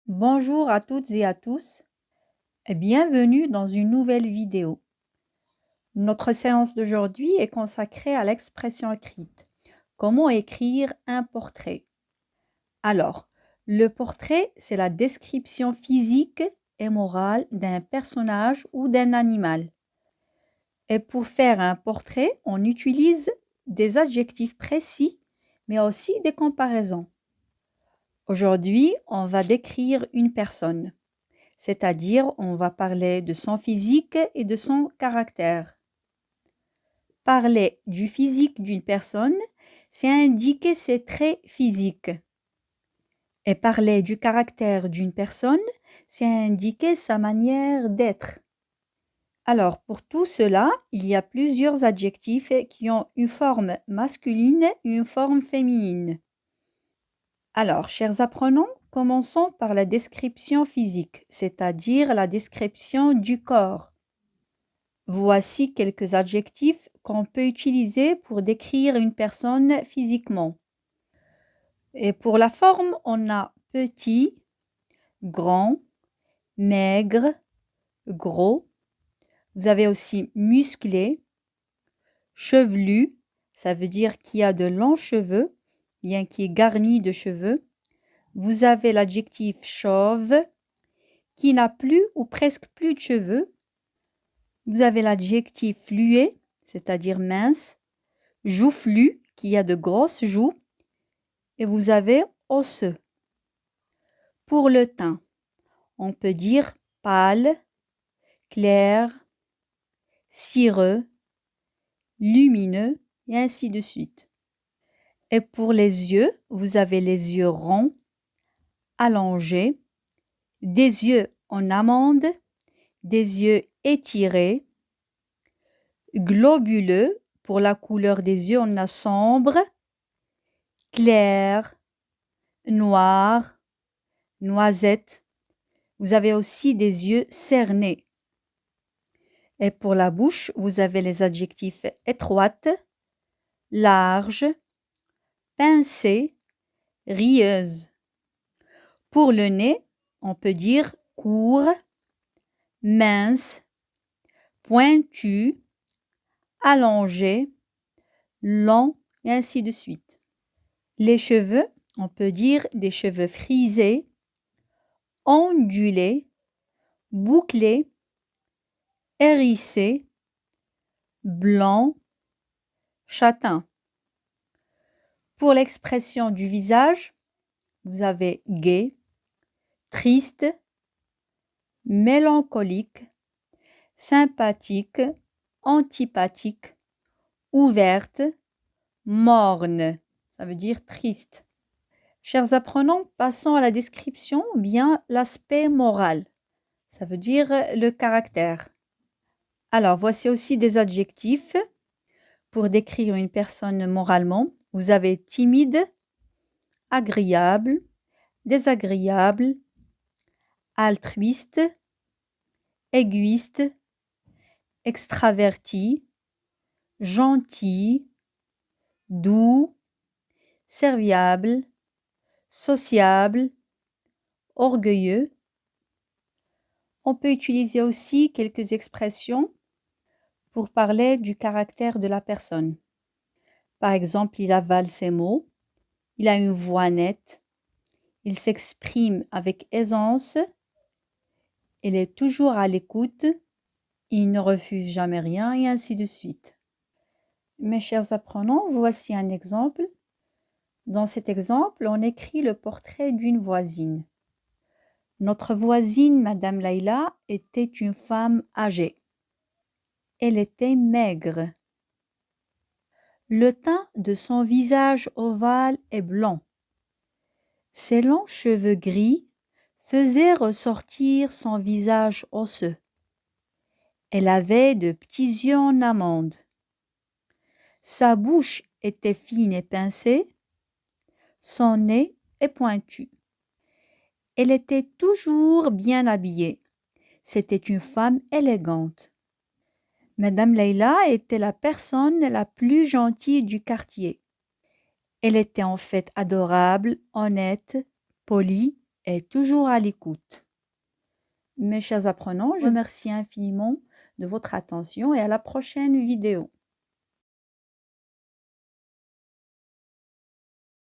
Bonjour à toutes et à tous et bienvenue dans une nouvelle vidéo. Notre séance d'aujourd'hui est consacrée à l'expression écrite. Comment écrire un portrait? Alors, le portrait, c'est la description physique et morale d'un personnage ou d'un animal. Et pour faire un portrait, on utilise des adjectifs précis, mais aussi des comparaisons. Aujourd'hui, on va décrire une personne. C'est-à-dire on va parler de son physique et de son caractère. Parler du physique d'une personne, c'est indiquer ses traits physiques. Et parler du caractère d'une personne, c'est indiquer sa manière d'être. Alors, pour tout cela, il y a plusieurs adjectifs qui ont une forme masculine et une forme féminine. Alors, chers apprenants, commençons par la description physique, c'est-à-dire la description du corps. Voici quelques adjectifs qu'on peut utiliser pour décrire une personne physiquement. Et pour la forme, on a petit, grand, maigre, gros. Vous avez aussi musclé, chevelu, ça veut dire qu'il y a de longs cheveux, bien qu'il est garni de cheveux. Vous avez l'adjectif chauve, qui n'a plus ou presque plus de cheveux. Vous avez l'adjectif fluet, c'est-à-dire mince, joufflu, qui a de grosses joues, et vous avez osseux. Pour le teint, on peut dire pâle, clair, cireux, lumineux, et ainsi de suite. Et pour les yeux, vous avez les yeux ronds, allongés, des yeux en amande, des yeux étirés, globuleux. Pour la couleur des yeux, on a sombre, clair, noir, noisette. Vous avez aussi des yeux cernés. Et pour la bouche, vous avez les adjectifs étroite, large, pincée, rieuse. Pour le nez, on peut dire court, mince, pointu, allongé, long, et ainsi de suite. Les cheveux, on peut dire des cheveux frisés, ondulés, bouclés, hérissés, blancs, châtains. Pour l'expression du visage, vous avez gai, triste, mélancolique, sympathique, antipathique, ouverte, morne. Ça veut dire triste. Chers apprenants, passons à la description ou bien l'aspect moral. Ça veut dire le caractère. Alors, voici aussi des adjectifs pour décrire une personne moralement. Vous avez timide, agréable, désagréable, altruiste, égoïste, extraverti, gentil, doux, serviable, sociable, orgueilleux. On peut utiliser aussi quelques expressions pour parler du caractère de la personne. Par exemple, il avale ses mots, il a une voix nette, il s'exprime avec aisance, il est toujours à l'écoute, il ne refuse jamais rien et ainsi de suite. Mes chers apprenants, voici un exemple. Dans cet exemple, on écrit le portrait d'une voisine. Notre voisine, Madame Laïla, était une femme âgée. Elle était maigre. Le teint de son visage ovale et blanc. Ses longs cheveux gris faisaient ressortir son visage osseux. Elle avait de petits yeux en amande. Sa bouche était fine et pincée, son nez est pointu. Elle était toujours bien habillée. C'était une femme élégante. Madame Leila était la personne la plus gentille du quartier. Elle était en fait adorable, honnête, polie est toujours à l'écoute. Mes chers apprenants, je vous remercie infiniment de votre attention et à la prochaine vidéo.